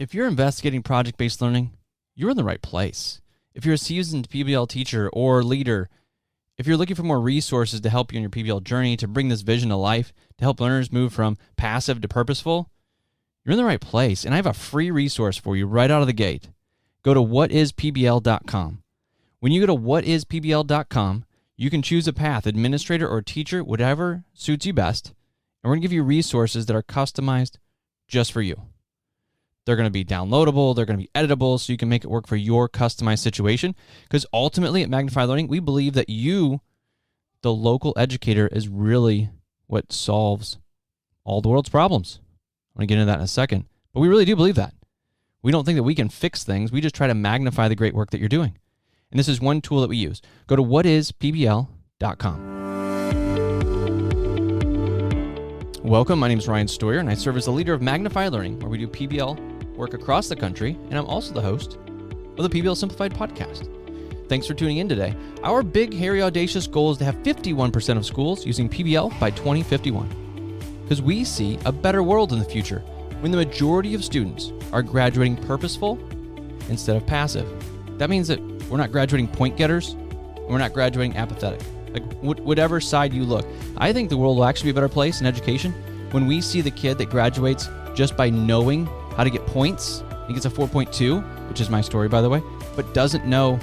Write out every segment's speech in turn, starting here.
If you're investigating project-based learning, you're in the right place. If you're a seasoned PBL teacher or leader, if you're looking for more resources to help you in your PBL journey, to bring this vision to life, to help learners move from passive to purposeful, you're in the right place. And I have a free resource for you right out of the gate. Go to whatispbl.com. When you go to whatispbl.com, you can choose a path, administrator or teacher, whatever suits you best. And we're going to give you resources that are customized just for you. They're going to be downloadable. They're going to be editable so you can make it work for your customized situation. Because ultimately at Magnify Learning, we believe that you, the local educator, is really what solves all the world's problems. I'm going to get into that in a second. But we really do believe that. We don't think that we can fix things. We just try to magnify the great work that you're doing. And this is one tool that we use. Go to whatispbl.com. Welcome, my name is Ryan Stoyer, and I serve as the leader of Magnify Learning, where we do PBL work across the country, and I'm also the host of the PBL Simplified Podcast. Thanks for tuning in today. Our big, hairy, audacious goal is to have 51% of schools using PBL by 2051, because we see a better world in the future when the majority of students are graduating purposeful instead of passive. That means that we're not graduating point getters, and we're not graduating apathetic. Like whatever side you look, I think the world will actually be a better place in education when we see the kid that graduates just by knowing how to get points. He gets a 4.2, which is my story, by the way, but doesn't know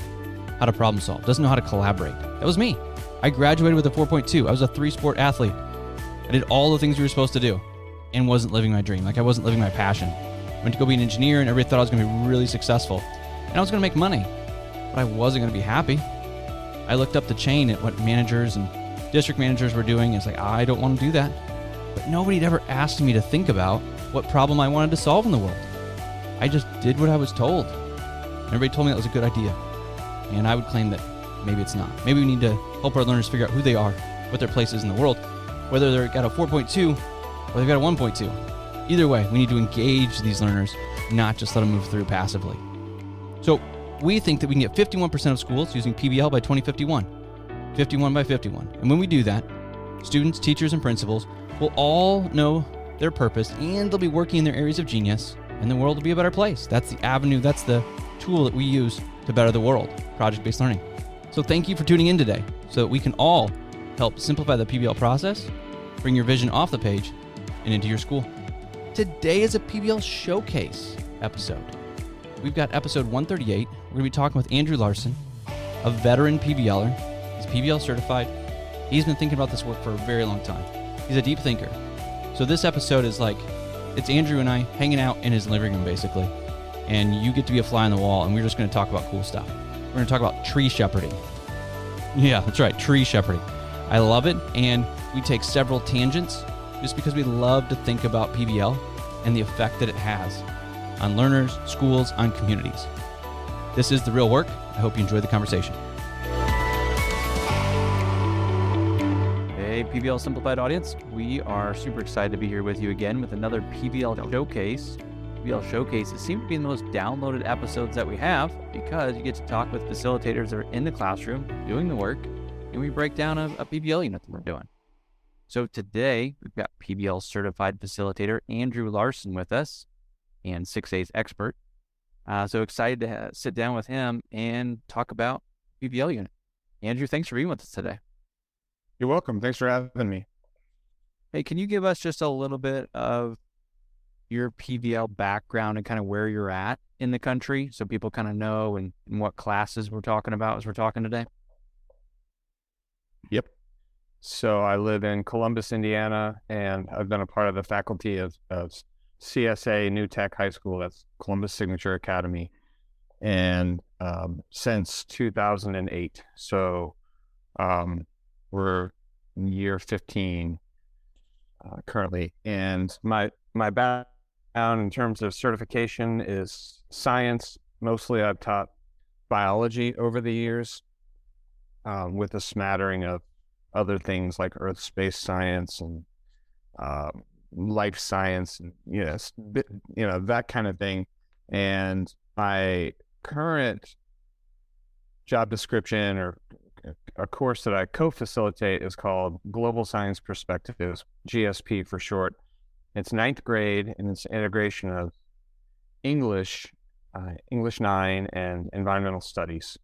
how to problem solve, doesn't know how to collaborate. That was me. I graduated with a 4.2. I was a 3-sport athlete. I did all the things we were supposed to do and wasn't living my dream. Like I wasn't living my passion. I went to go be an engineer and everybody thought I was going to be really successful. And I was going to make money, but I wasn't going to be happy. I looked up the chain at what managers and district managers were doing. It's like, I don't want to do that. But nobody had ever asked me to think about what problem I wanted to solve in the world. I just did what I was told. Everybody told me that was a good idea. And I would claim that maybe it's not. Maybe we need to help our learners figure out who they are, what their place is in the world, whether they've got a 4.2 or they've got a 1.2. Either way, we need to engage these learners, not just let them move through passively. So we think that we can get 51% of schools using PBL by 2051, 51 by 51. And when we do that, students, teachers, and principals will all know their purpose, and they'll be working in their areas of genius, and the world will be a better place. That's the avenue, that's the tool that we use to better the world, project-based learning. So thank you for tuning in today so that we can all help simplify the PBL process, bring your vision off the page and into your school. Today is a PBL showcase episode. We've got episode 138. We're going to be talking with Andrew Larson, a veteran PBLer. He's PBL certified. He's been thinking about this work for a very long time. He's a deep thinker. So this episode is like, it's Andrew and I hanging out in his living room, basically. And you get to be a fly on the wall, and we're just going to talk about cool stuff. We're going to talk about tree shepherding. Yeah, that's right, tree shepherding. I love it, and we take several tangents just because we love to think about PBL and the effect that it has on learners, schools, on communities. This is the real work. I hope you enjoyed the conversation. Hey, PBL Simplified audience. We are super excited to be here with you again with another PBL Showcase. PBL Showcases seem to be the most downloaded episodes that we have because you get to talk with facilitators that are in the classroom doing the work, and we break down a PBL unit that we're doing. So today, we've got PBL certified facilitator Andrew Larson with us, and 6A's expert. So excited to sit down with him and talk about PBL unit. Andrew, thanks for being with us today. You're welcome. Thanks for having me. Hey, can you give us just a little bit of your PBL background and kind of where you're at in the country so people kind of know and what classes we're talking about as we're talking today? Yep. So I live in Columbus, Indiana, and I've been a part of the faculty of CSA New Tech High School. That's Columbus Signature Academy. And since 2008. So we're in year 15 currently. And my background in terms of certification is science. Mostly I've taught biology over the years with a smattering of other things like earth space science and life science and that kind of thing. And my current job description or a course that I co-facilitate is called Global Science Perspectives, GSP for short. It's 9th grade, and it's integration of English, English 9, and environmental studies.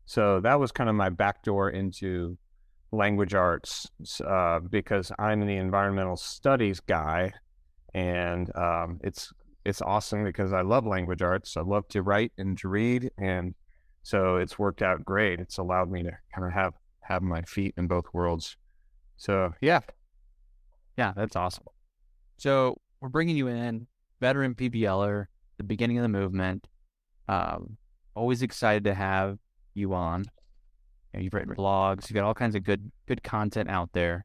So that was kind of my backdoor into language arts, because I'm the environmental studies guy, and it's awesome because I love language arts. I love to write and to read, and so it's worked out great. It's allowed me to kind of have my feet in both worlds. So yeah, that's awesome. So we're bringing you in, veteran PBLer, the beginning of the movement. Always excited to have you on. You've written blogs, you've got all kinds of good content out there.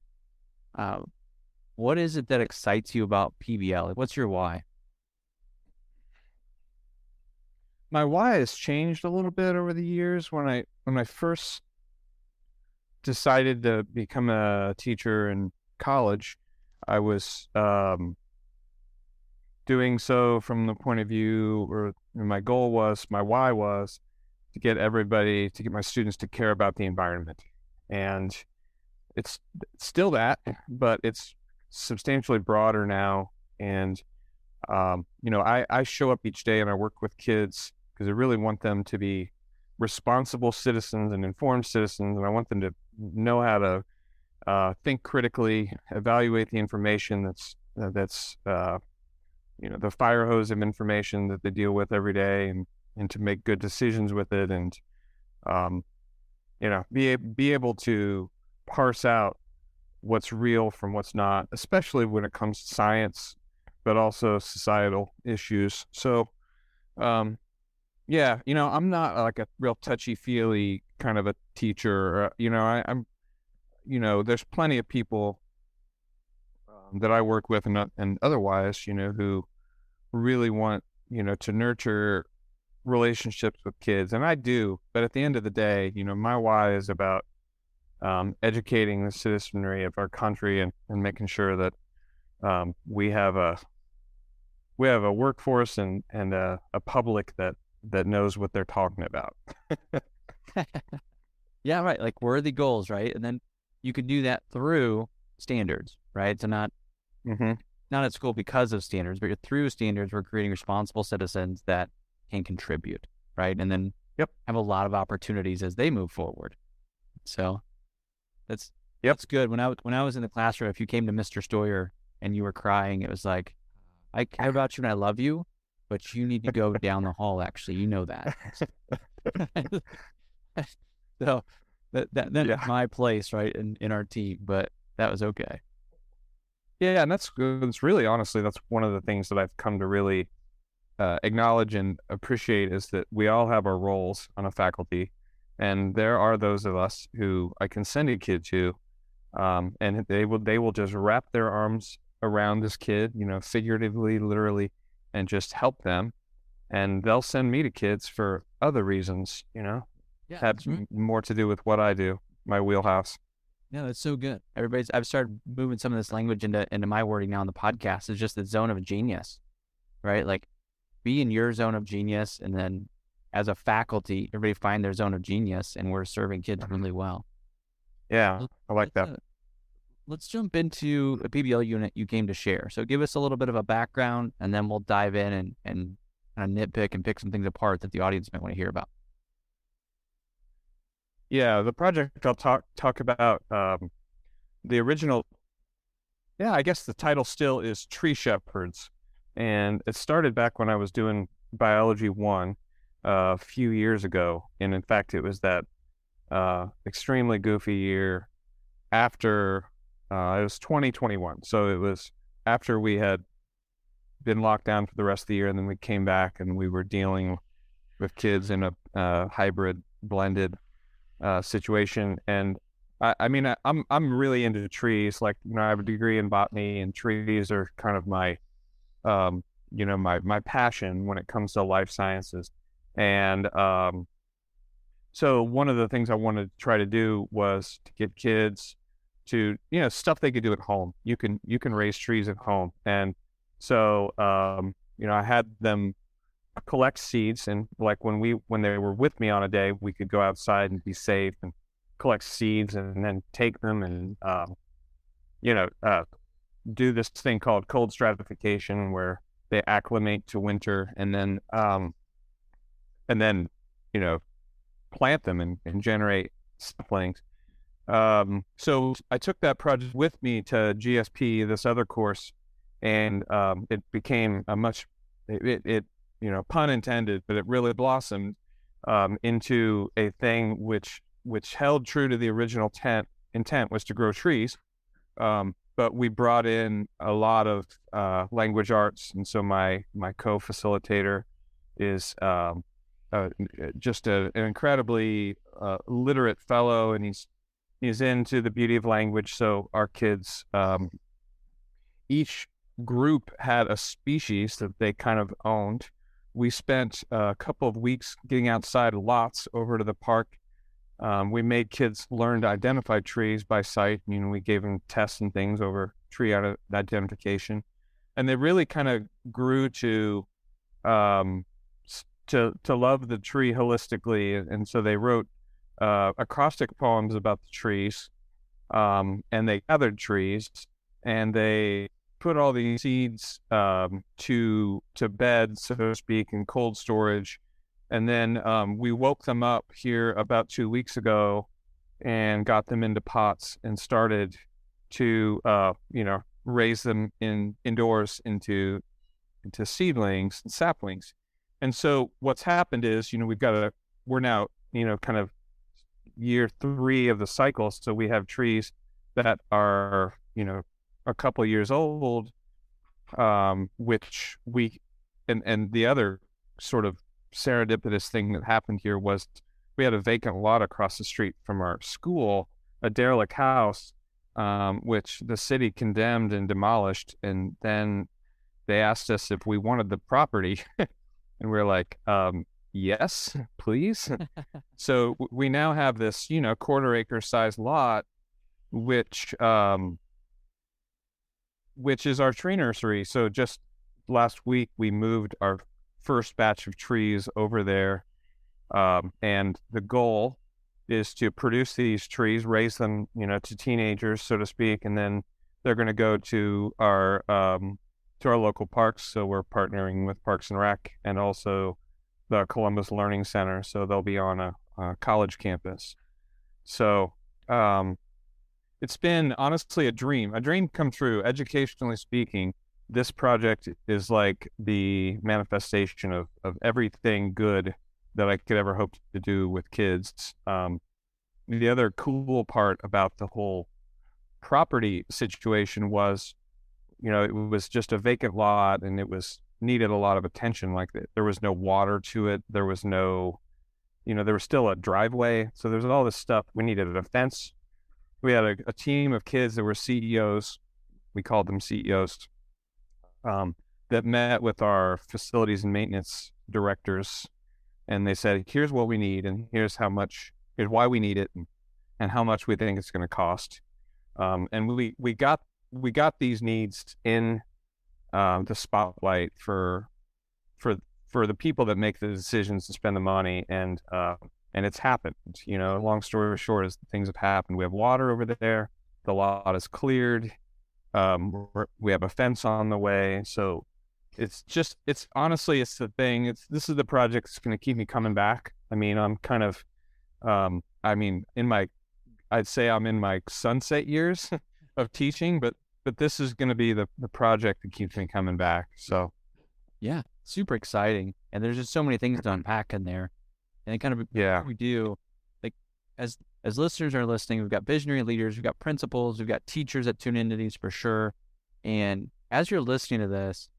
What is it that excites you about PBL? What's your why? my why has changed a little bit over the years. When I first decided to become a teacher in college, I was doing so from the point of view, or my why was to get my students to care about the environment. And it's still that, but it's substantially broader now. And, I show up each day and I work with kids because I really want them to be responsible citizens and informed citizens. And I want them to know how to think critically, evaluate the information that's the fire hose of information that they deal with every day, and to make good decisions with it, and be able to parse out what's real from what's not, especially when it comes to science, but also societal issues. So I'm not like a real touchy-feely kind of a teacher. I'm there's plenty of people that I work with and otherwise, who really want, to nurture relationships with kids. And I do, but at the end of the day, my why is about educating the citizenry of our country, and making sure that we have a workforce and a public that knows what they're talking about. Yeah, right. Like worthy goals, right? And then you can do that through standards, right? So not at school because of standards, but through standards, we're creating responsible citizens that can contribute, right? And then have a lot of opportunities as they move forward. So that's good. When I was in the classroom, if you came to Mr. Stoyer and you were crying, it was like, I care about you and I love you, but you need to go down the hall. Actually, you know that. So that's my place, right, in our team. But that was okay. Yeah, and that's good. It's really, honestly, that's one of the things that I've come to really acknowledge and appreciate, is that we all have our roles on a faculty, and there are those of us who I can send a kid to, and they will just wrap their arms around this kid, figuratively, literally, and just help them. And they'll send me to kids for other reasons, have more to do with what I do, my wheelhouse. Yeah, that's so good. I've started moving some of this language into my wording now on the podcast. It's just the zone of genius, right? Like, be in your zone of genius, and then as a faculty, everybody find their zone of genius, and we're serving kids really well. Yeah, I like that. Let's jump into a PBL unit you came to share. So give us a little bit of a background, and then we'll dive in and kind of nitpick and pick some things apart that the audience might want to hear about. Yeah, the project I'll talk about, the original, I guess the title still is Tree Shepherds. And it started back when I was doing Biology 1 a few years ago. And in fact, it was that extremely goofy year after, it was 2021. So it was after we had been locked down for the rest of the year, and then we came back and we were dealing with kids in a hybrid, blended situation. And I'm really into trees. Like, I have a degree in botany, and trees are kind of my my passion when it comes to life sciences. And so one of the things I wanted to try to do was to get kids to, stuff they could do at home. You can raise trees at home. And so I had them collect seeds, and like when they were with me on a day, we could go outside and be safe and collect seeds, and then take them and do this thing called cold stratification, where they acclimate to winter, and then plant them and generate saplings. So I took that project with me to GSP, this other course, and it became pun intended, but it really blossomed into a thing which held true to the original intent was to grow trees. But we brought in a lot of language arts, and so my co-facilitator is just an incredibly literate fellow, and he's into the beauty of language. So our kids, each group had a species that they kind of owned. We spent a couple of weeks getting outside lots over to the park. We made kids learn to identify trees by sight. We gave them tests and things over tree identification, and they really kind of grew to love the tree holistically. And so they wrote acrostic poems about the trees, and they gathered trees, and they put all these seeds to bed, so to speak, in cold storage. And then we woke them up here about 2 weeks ago and got them into pots and started to, raise them indoors into seedlings and saplings. And so what's happened is, we're now, kind of year 3 of the cycle. So we have trees that are, a couple of years old, which and the other sort of serendipitous thing that happened here was we had a vacant lot across the street from our school, a derelict house, which the city condemned and demolished. And then they asked us if we wanted the property. And we're like, yes, please. So we now have this, quarter-acre size lot, which is our tree nursery. So just last week, we moved our first batch of trees over there. And the goal is to produce these trees, raise them, to teenagers, so to speak, and then they're going to go to our local parks. So we're partnering with Parks and Rec and also the Columbus Learning Center. So they'll be on a college campus. So it's been honestly a dream come true. Educationally speaking, this project is like the manifestation of everything good that I could ever hope to do with kids. The other cool part about the whole property situation was, it was just a vacant lot, and it needed a lot of attention. Like there was no water to it. There was no, there was still a driveway. So there's all this stuff. We needed a fence. We had a team of kids that were CEOs. We called them CEOs, that met with our facilities and maintenance directors. And they said, here's what we need, and here's why we need it, and how much we think it's going to cost. And we got these needs in the spotlight for the people that make the decisions to spend the money, and it's happened. Long story short is things have happened. We have water over there. The lot is cleared. We have a fence on the way. So it's the thing. This is the project that's going to keep me coming back. I mean, I'm kind of, I'd say I'm in my sunset years of teaching, but this is going to be the project that keeps me coming back. So. Yeah, super exciting. And there's just so many things to unpack in there. And kind of, we do, like, as listeners are listening, we've got visionary leaders, we've got principals, we've got teachers that tune into these for sure. And as you're listening to this,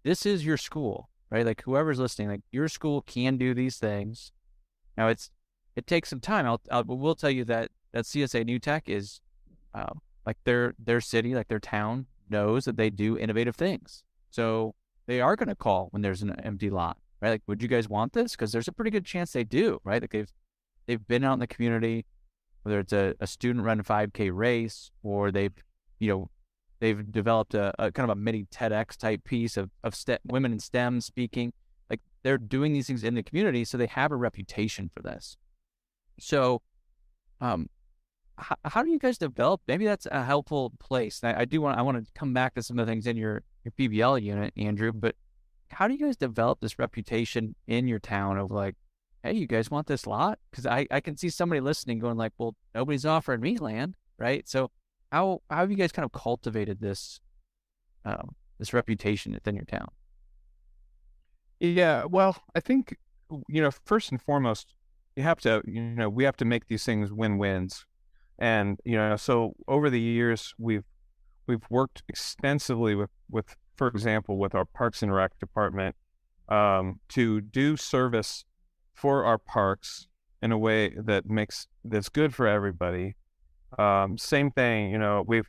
this is your school, right? Like, whoever's listening, like, your school can do these things. Now it takes some time. We'll tell you that CSA New Tech is, like their city, like their town knows that they do innovative things. So they are going to call when there's an empty lot, right? Like, would you guys want this? Because there's a pretty good chance they do, right? Like they've been out in the community, whether it's a student-run 5K race, or they've developed a kind of a mini TEDx type piece of women in STEM speaking. Like, they're doing these things in the community, so they have a reputation for this. So, how do you guys develop? Maybe that's a helpful place. I want to come back to some of the things in your your PBL unit, Andrew, but how do you guys develop this reputation in your town of like, hey, you guys want this lot? Because I can see somebody listening going like, well, nobody's offering me land, right? So how have you guys kind of cultivated this this reputation within your town? Yeah, well, I think, first and foremost, we have to make these things win-wins. And, so over the years, we've worked extensively with, for example, with our Parks and Rec department, to do service for our parks in a way that's good for everybody. Same thing,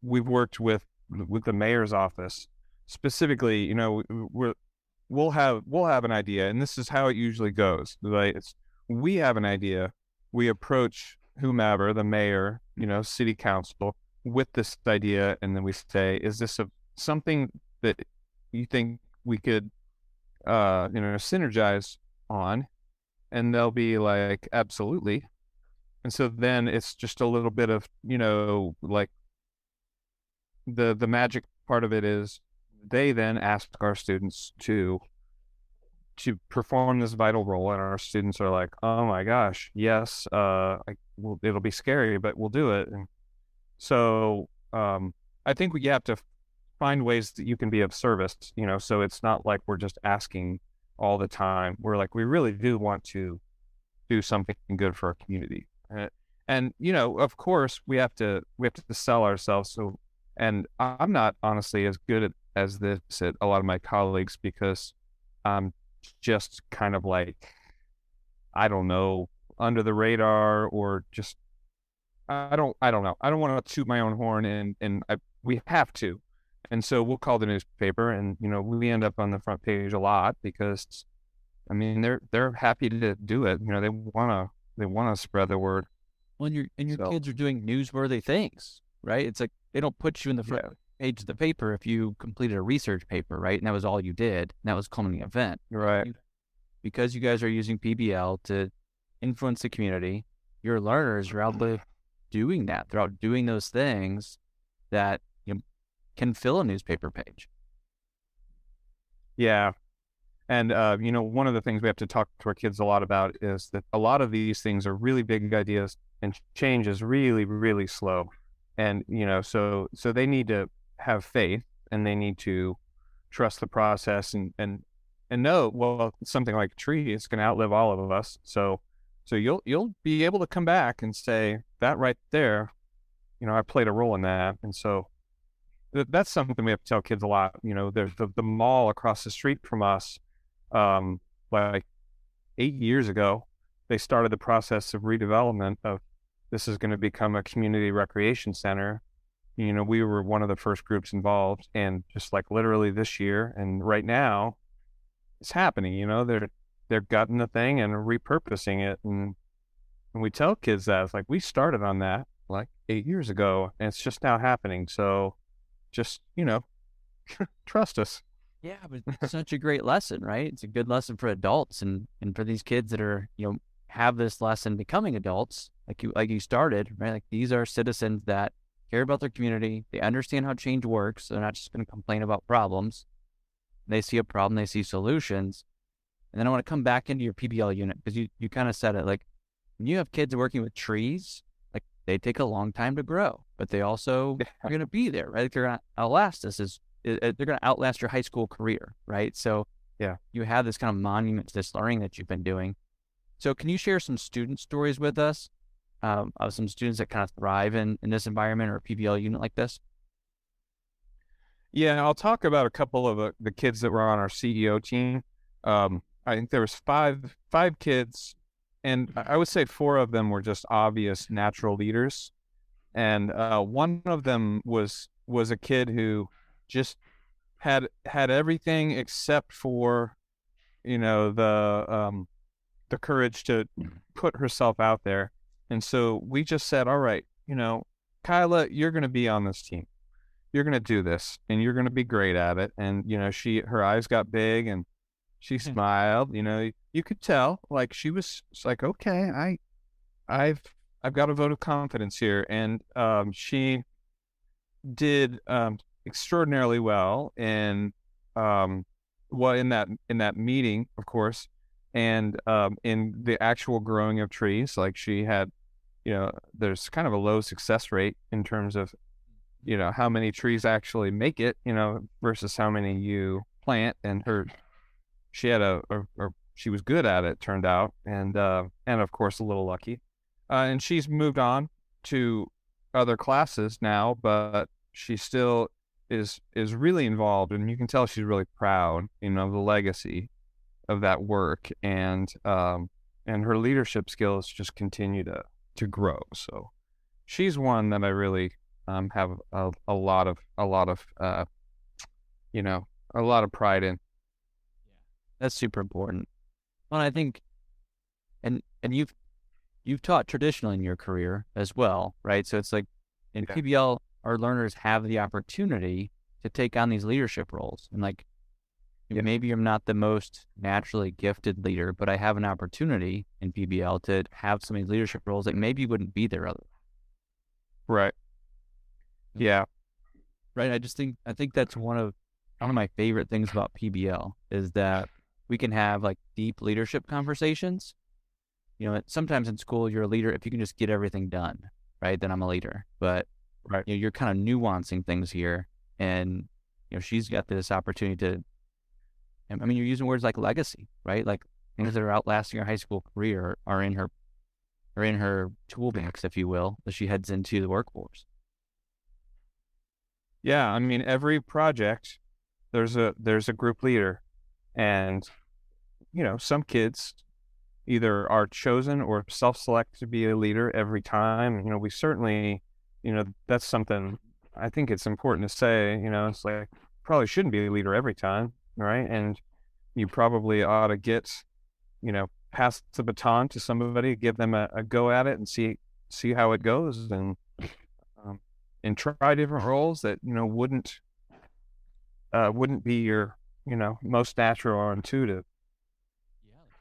we've worked with the mayor's office specifically. We'll have an idea, and this is how it usually goes. Like, we have an idea, we approach whomever, the mayor, city council, with this idea, and then we say, is this something that you think we could synergize on? And they'll be like, absolutely. And so then it's just a little bit of, like, the magic part of it is they then ask our students to perform this vital role, and our students are like, oh my gosh, yes, it'll be scary, but we'll do it. And so I think we have to find ways that you can be of service, so it's not like we're just asking all the time. We're like, we really do want to do something good for our community. And of course, we have to sell ourselves. So, and I'm not honestly as good as this at a lot of my colleagues, because I'm just kind of like, I don't know, under the radar, or just, I don't know. I don't want to toot my own horn, and we have to. And so we'll call the newspaper, and, we end up on the front page a lot because, I mean, they're happy to do it. They want to spread the word. Well, and your kids are doing newsworthy things, right? It's like, they don't put you in the front page of the paper if you completed a research paper, right? And that was all you did. And that was culminating event. Right. Because you guys are using PBL to influence the community, your learners are out there doing that. They're out doing those things that can fill a newspaper page. Yeah. And, one of the things we have to talk to our kids a lot about is that a lot of these things are really big ideas, and change is really, really slow. And, so they need to have faith, and they need to trust the process, and know, well, something like a tree is going to outlive all of us. So you'll be able to come back and say, that right there, I played a role in that. And so that's something we have to tell kids a lot. There's the mall across the street from us, like 8 years ago, they started the process of redevelopment of, this is going to become a community recreation center. We were one of the first groups involved, and just like literally this year and right now, it's happening. They're gutting the thing and repurposing it, and we tell kids that it's like, we started on that like 8 years ago, and it's just now happening. So just trust us. Yeah, but it's such a great lesson, right? It's a good lesson for adults, and for these kids that are have this lesson becoming adults, like you started, right? Like, these are citizens that care about their community. They understand how change works. They're not just going to complain about problems. They see a problem, they see solutions. And then I want to come back into your PBL unit, because you kind of said it, like, when you have kids working with trees, like, they take a long time to grow, but they also are going to be there, right? Like, they're going to outlast us. They're going to outlast your high school career, right? So yeah, you have this kind of monument to this learning that you've been doing. So can you share some student stories with us of some students that kind of thrive in this environment, or a PBL unit like this? Yeah, I'll talk about a couple of the kids that were on our CEO team. I think there was five kids, and I would say 4 of them were just obvious natural leaders. And one of them was a kid who just had everything except for, the courage to put herself out there. And so we just said, all right, Kyla, you're going to be on this team. You're going to do this, and you're going to be great at it. And, her eyes got big, and she smiled. You could tell, like, she was like, okay, I've got a vote of confidence here. And she did extraordinarily well in in that meeting, of course, and in the actual growing of trees. Like she had, there's kind of a low success rate in terms of how many trees actually make it, versus how many you plant. And she had she was good at it, turned out, and of course a little lucky. And she's moved on to other classes now, but she still is really involved, and you can tell she's really proud, of the legacy of that work, and her leadership skills just continue to grow. So she's one that I really have a lot of pride in. That's super important. Well, I think, and you've taught traditionally in your career as well, right? So it's like in PBL, our learners have the opportunity to take on these leadership roles. And like, maybe I'm not the most naturally gifted leader, but I have an opportunity in PBL to have some of these leadership roles that maybe wouldn't be there otherwise. Right. Yeah. Right. I think that's one of my favorite things about PBL is that we can have like deep leadership conversations. Sometimes in school, you're a leader if you can just get everything done, right? Then I'm a leader. But right. You're kind of nuancing things here. And, she's got this opportunity to, I mean, you're using words like legacy, right? Like things that are outlasting her high school career are in her toolbox, if you will, as she heads into the workforce. Yeah. I mean, every project, there's a group leader, and, some kids either are chosen or self-select to be a leader every time. We certainly, that's something I think it's important to say, it's like, probably shouldn't be a leader every time, right? And you probably ought to get, pass the baton to somebody, give them a go at it and see how it goes, and try different roles that, wouldn't be your, most natural or intuitive.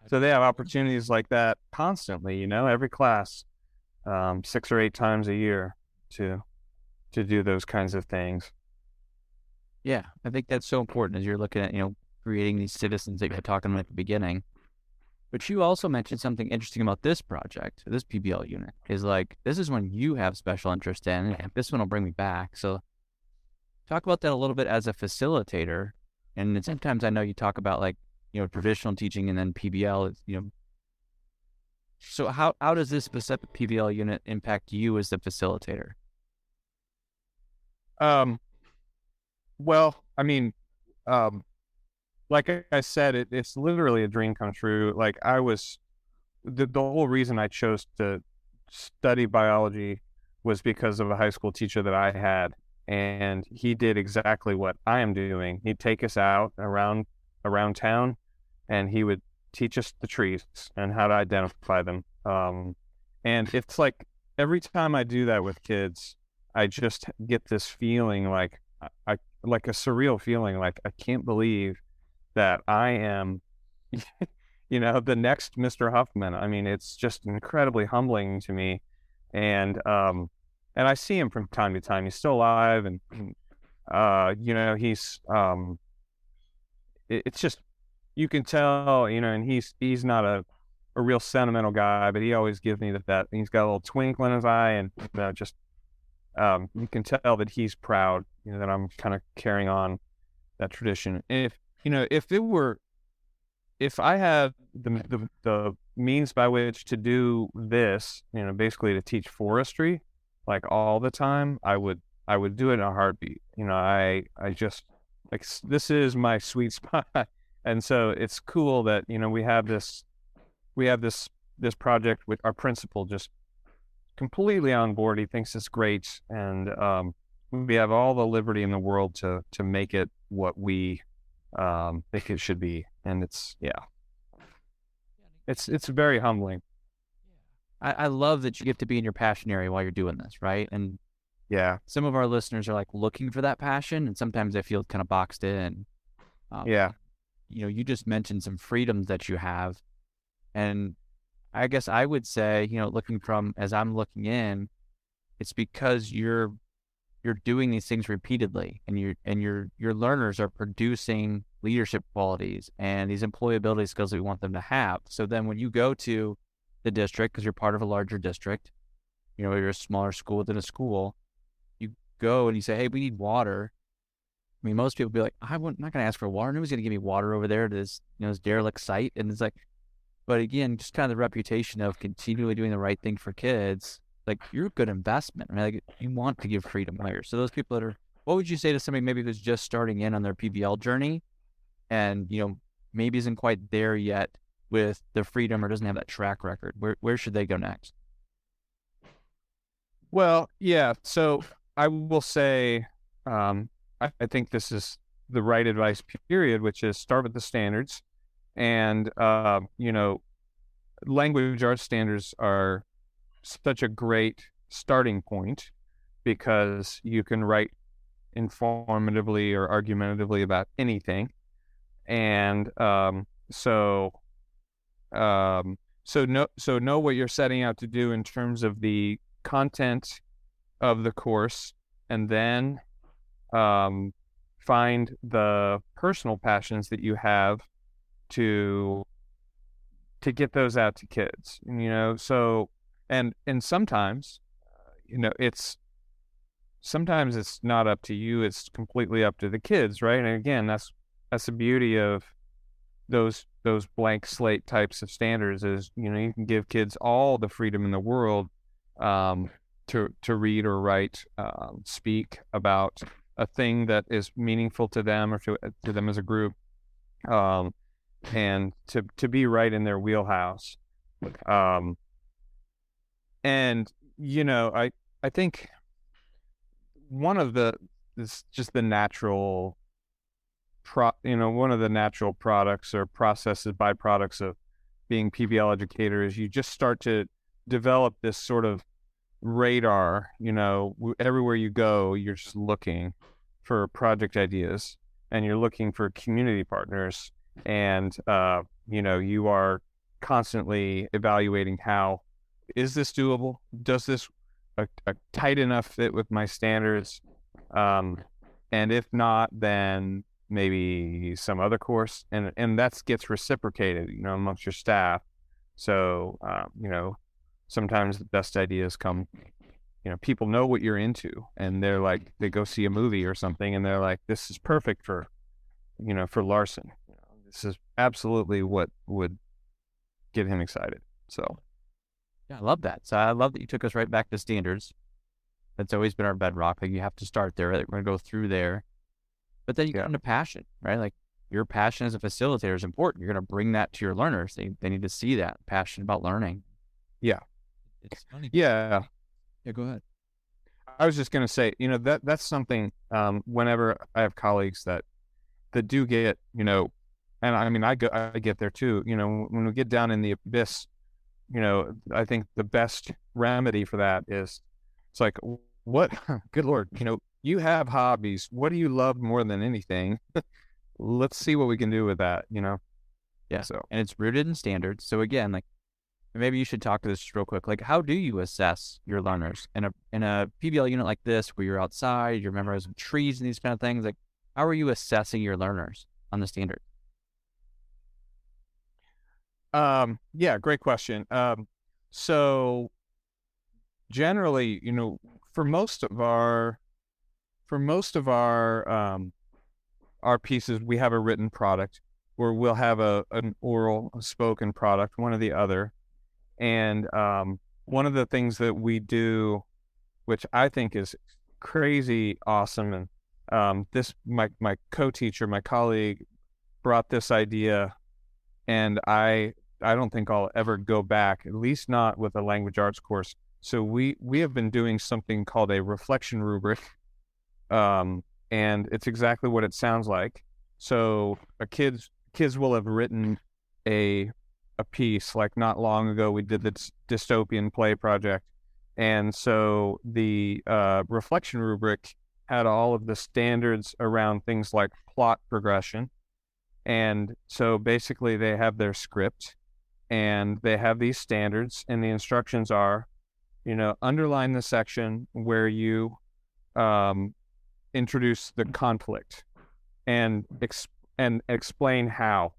So they have opportunities like that constantly, every class, 6 or 8 times a year to do those kinds of things. Yeah, I think that's so important as you're looking at, creating these citizens that you were talking about at the beginning. But you also mentioned something interesting about this project, this PBL unit, is like, this is one you have special interest in, and this one will bring me back. So talk about that a little bit as a facilitator. And sometimes I know you talk about like, traditional teaching and then PBL, So how does this specific PBL unit impact you as the facilitator? Well, I mean, like I said, it's literally a dream come true. Like the whole reason I chose to study biology was because of a high school teacher that I had, and he did exactly what I am doing. He'd take us out around town, and he would teach us the trees and how to identify them. And it's like every time I do that with kids, I just get this feeling like like a surreal feeling, like I can't believe that I am, the next Mr. Huffman. I mean, it's just incredibly humbling to me. And I see him from time to time. He's still alive, and he's it's just, you can tell, and he's not a real sentimental guy, but he always gives me that he's got a little twinkle in his eye, and just you can tell that he's proud, that I'm kind of carrying on that tradition. And if I had the means by which to do this, basically to teach forestry, like all the time, I would do it in a heartbeat. I just, like, this is my sweet spot. And so it's cool that, we have this project with our principal just completely on board. He thinks it's great. And we have all the liberty in the world to make it what we think it should be. And it's very humbling. I love that you get to be in your passion area while you're doing this, right? And some of our listeners are like looking for that passion, and sometimes they feel kind of boxed in. You just mentioned some freedoms that you have, and I guess I would say, as I'm looking in, it's because you're you're doing these things repeatedly, and your learners are producing leadership qualities and these employability skills that we want them to have. So then when you go to the district, because you're part of a larger district, you're a smaller school within a school, you go and you say, hey, we need water. I mean, most people be like, I'm not going to ask for water. Nobody's going to give me water over there to this, this derelict site. And it's like, but again, just kind of the reputation of continually doing the right thing for kids, like you're a good investment. I mean, like you want to give freedom higher. So those people that are, what would you say to somebody maybe who's just starting in on their PBL journey and, maybe isn't quite there yet with the freedom or doesn't have that track record? Where should they go next? Well, yeah. So I will say, I think this is the right advice period, which is start with the standards. And, language arts standards are such a great starting point because you can write informatively or argumentatively about anything. And so know what you're setting out to do in terms of the content of the course, and then find the personal passions that you have to get those out to kids. So and sometimes sometimes it's not up to you, it's completely up to the kids, right? And again, that's the beauty of those blank slate types of standards is, you can give kids all the freedom in the world to read or write, speak about a thing that is meaningful to them or to them as a group, and to be right in their wheelhouse. And I think one of the natural one of the natural products or processes, byproducts of being PBL educator is you just start to develop this sort of radar. Everywhere you go, you're just looking for project ideas and you're looking for community partners, and you are constantly evaluating how is this doable? Does this a tight enough fit with my standards? And if not, then maybe some other course, and that gets reciprocated, amongst your staff. So, sometimes the best ideas come, people know what you're into, and they're like, they go see a movie or something, and they're like, this is perfect for Larson. This is absolutely what would get him excited. So. Yeah, I love that. So I love that you took us right back to standards. That's always been our bedrock. Like you have to start there. We're going to go through there. But then you get into passion, right? Like your passion as a facilitator is important. You're going to bring that to your learners. They need to see that passion about learning. Yeah. It's funny. Yeah. Yeah, go ahead. I was just going to say, that's something, whenever I have colleagues that do get, and I mean, I get there too, when we get down in the abyss, I think the best remedy for that is, it's like, what, good Lord, you have hobbies. What do you love more than anything? Let's see what we can do with that, Yeah. So, and it's rooted in standards. So again, like maybe you should talk to this real quick. Like, how do you assess your learners in a PBL unit like this, where you're outside, you're memorizing trees and these kind of things? Like, how are you assessing your learners on the standard? Yeah, great question. So generally, for most of our pieces, we have a written product where we'll have an oral, a spoken product, one or the other. And one of the things that we do, which I think is crazy awesome, and my co-teacher, my colleague, brought this idea, and I don't think I'll ever go back, at least not with a language arts course. So we have been doing something called a reflection rubric, and it's exactly what it sounds like. So kids will have written a piece. Like not long ago, we did this dystopian play project, and so the reflection rubric had all of the standards around things like plot progression. And so basically they have their script and they have these standards, and the instructions are, underline the section where you introduce the conflict and explain how.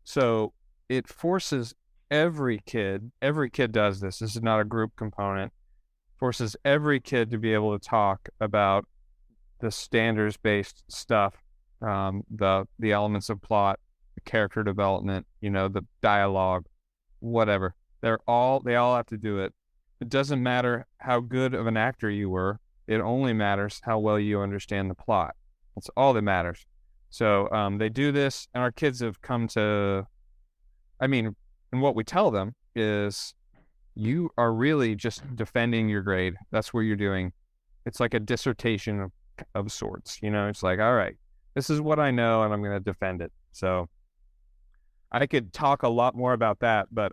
So it forces every kid does this. This is not a group component. Forces every kid to be able to talk about the standards-based stuff, the elements of plot, the character development, the dialogue, whatever. They all have to do it. It doesn't matter how good of an actor you were. It only matters how well you understand the plot. That's all that matters. So they do this, and our kids have come to, and what we tell them is, you are really just defending your grade. That's what you're doing. It's like a dissertation of sorts. It's like, all right, this is what I know, and I'm going to defend it. So I could talk a lot more about that, but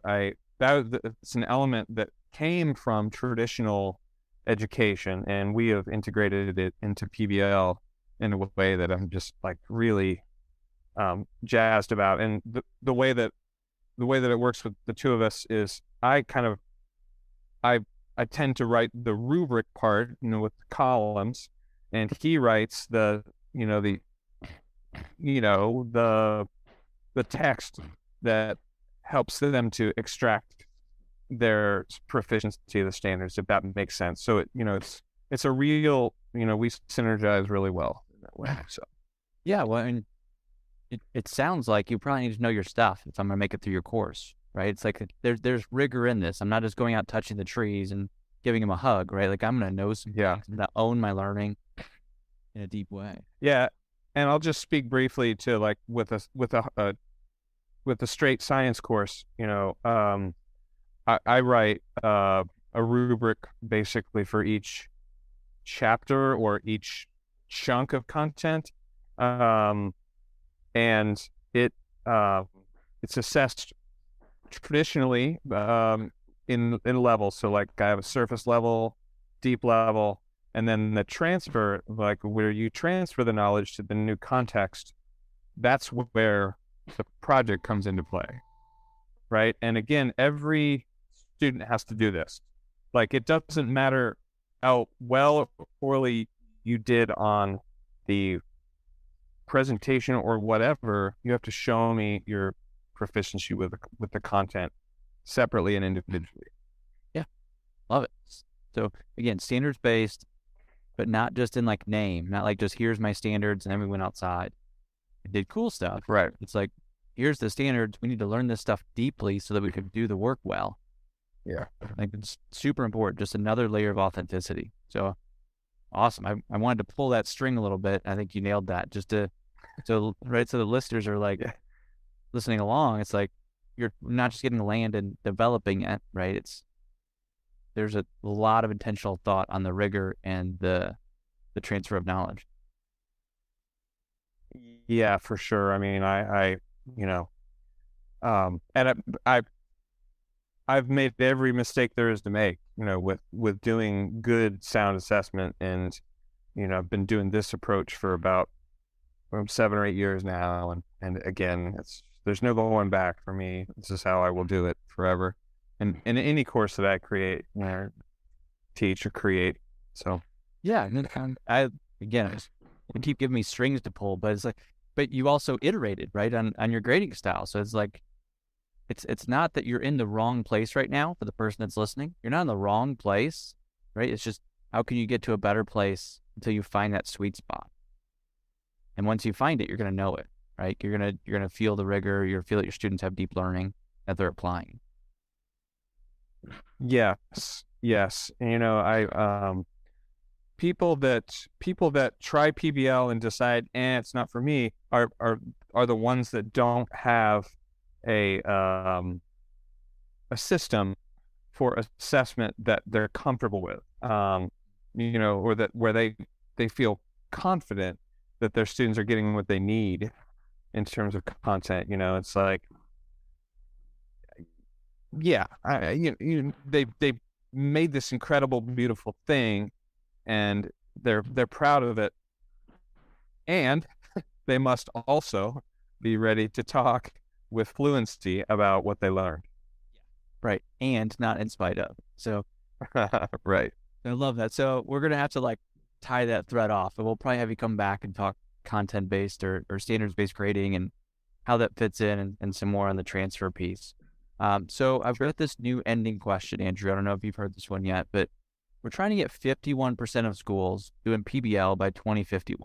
it's an element that came from traditional education, and we have integrated it into PBL in a way that I'm just like really jazzed about. And the way that it works with the two of us is I tend to write the rubric part, with the columns, and he writes the text that helps them to extract their proficiency, the standards, if that makes sense. So it's a real, we synergize really well in that way. So yeah, well, and it sounds like you probably need to know your stuff if I'm going to make it through your course, right? It's like there's rigor in this. I'm not just going out touching the trees and giving them a hug, right? Like I'm going to know some things. I'm going to own my learning in a deep way. Yeah, and I'll just speak briefly to like with a straight science course. I write a rubric basically for each chapter or each chunk of content, and it's assessed traditionally in levels. So like I have a surface level, deep level, and then the transfer, like where you transfer the knowledge to the new context. That's where the project comes into play, right? And again, every student has to do this. Like it doesn't matter how well or poorly you did on the presentation or whatever, you have to show me your proficiency with the content separately and individually. Yeah, love it. So again, standards based, but not just in like name, not like just here's my standards and then we went outside and did cool stuff. Right. It's like, here's the standards. We need to learn this stuff deeply so that we can do the work well. Yeah. Like it's super important. Just another layer of authenticity. So awesome. I wanted to pull that string a little bit. I think you nailed that. So the listeners are like listening along. It's like you're not just getting land and developing it, right? There's a lot of intentional thought on the rigor and the transfer of knowledge. Yeah, for sure. I've made every mistake there is to make, with doing good sound assessment, and I've been doing this approach for about 7 or 8 years now, and again, there's no going back for me. This is how I will do it forever, and in any course that I create, teach or create. So yeah, and you keep giving me strings to pull, but it's like, but you also iterated right on your grading style, so it's like. It's not that you're in the wrong place right now for the person that's listening. You're not in the wrong place, right? It's just how can you get to a better place until you find that sweet spot. And once you find it, you're going to know it, right? You're going to feel the rigor. You're going to feel that your students have deep learning that they're applying. Yes. And, people that try PBL and decide, it's not for me, are the ones that don't have a system for assessment that they're comfortable with, or that where they feel confident that their students are getting what they need in terms of content. It's like, yeah, they made this incredible, beautiful thing, and they're proud of it, and they must also be ready to talk with fluency about what they learned. Right. And not in spite of. So right. I love that. So we're going to have to tie that thread off, and we'll probably have you come back and talk content-based or standards-based grading and how that fits in and some more on the transfer piece. So I've got this new ending question, Andrew. I don't know if you've heard this one yet, but we're trying to get 51% of schools doing PBL by 2051.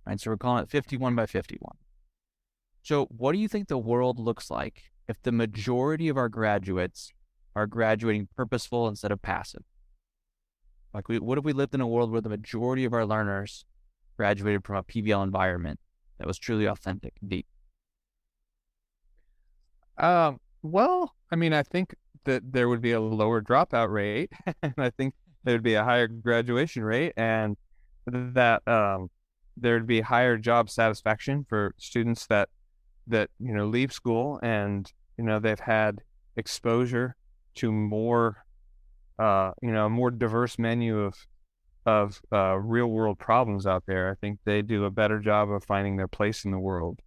Right? So we're calling it 51 by 51. So what do you think the world looks like if the majority of our graduates are graduating purposeful instead of passive? Like, what if we lived in a world where the majority of our learners graduated from a PBL environment that was truly authentic and deep? Well, I mean, I think that there would be a lower dropout rate, and I think there would be a higher graduation rate, and that there'd be higher job satisfaction for students that leave school and they've had exposure to more more diverse menu of real world problems out there. I think they do a better job of finding their place in the world.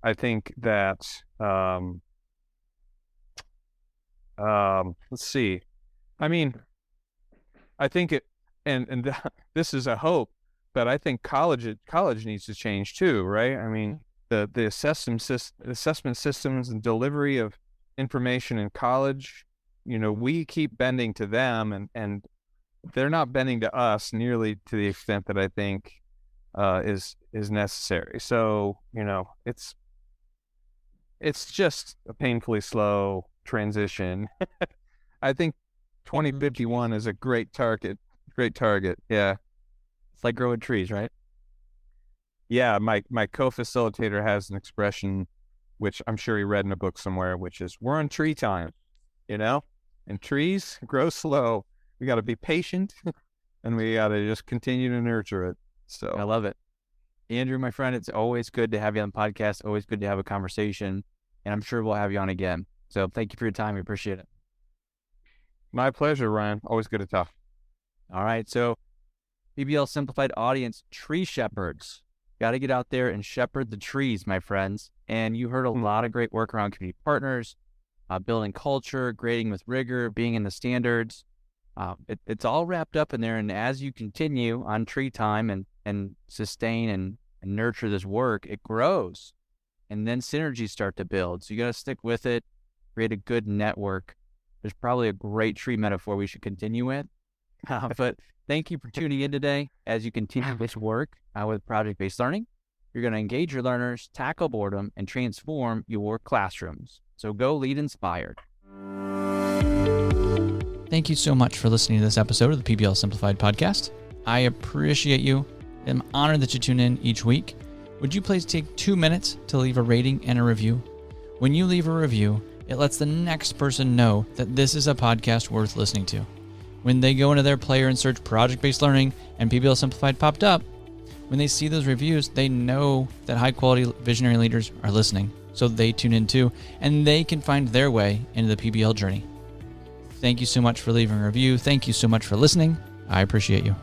I think that let's see. I mean, I think it, and this is a hope, but I think college needs to change too, right? I mean, the assessment systems and delivery of information in college, we keep bending to them, and they're not bending to us nearly to the extent that I think is necessary. So it's just a painfully slow transition. I think 2051 is a great target. Yeah. It's like growing trees, right? Yeah. My co-facilitator has an expression, which I'm sure he read in a book somewhere, which is, we're on tree time, and trees grow slow. We got to be patient and we got to just continue to nurture it. So I love it. Andrew, my friend, it's always good to have you on the podcast. Always good to have a conversation, and I'm sure we'll have you on again. So thank you for your time. We appreciate it. My pleasure, Ryan. Always good to talk. All right. So PBL Simplified audience, tree shepherds. Got to get out there and shepherd the trees, my friends. And you heard a lot of great work around community partners, building culture, grading with rigor, being in the standards. It's all wrapped up in there. And as you continue on tree time and sustain and nurture this work, it grows. And then synergies start to build. So you got to stick with it, create a good network. There's probably a great tree metaphor we should continue with. But thank you for tuning in today. As you continue this work with project-based learning, you're going to engage your learners, tackle boredom, and transform your classrooms. So go lead inspired. Thank you so much for listening to this episode of the PBL Simplified Podcast. I appreciate you. I'm honored that you tune in each week. Would you please take 2 minutes to leave a rating and a review? When you leave a review, it lets the next person know that this is a podcast worth listening to. When they go into their player and search project-based learning and PBL Simplified popped up, when they see those reviews, they know that high-quality visionary leaders are listening. So they tune in too, and they can find their way into the PBL journey. Thank you so much for leaving a review. Thank you so much for listening. I appreciate you.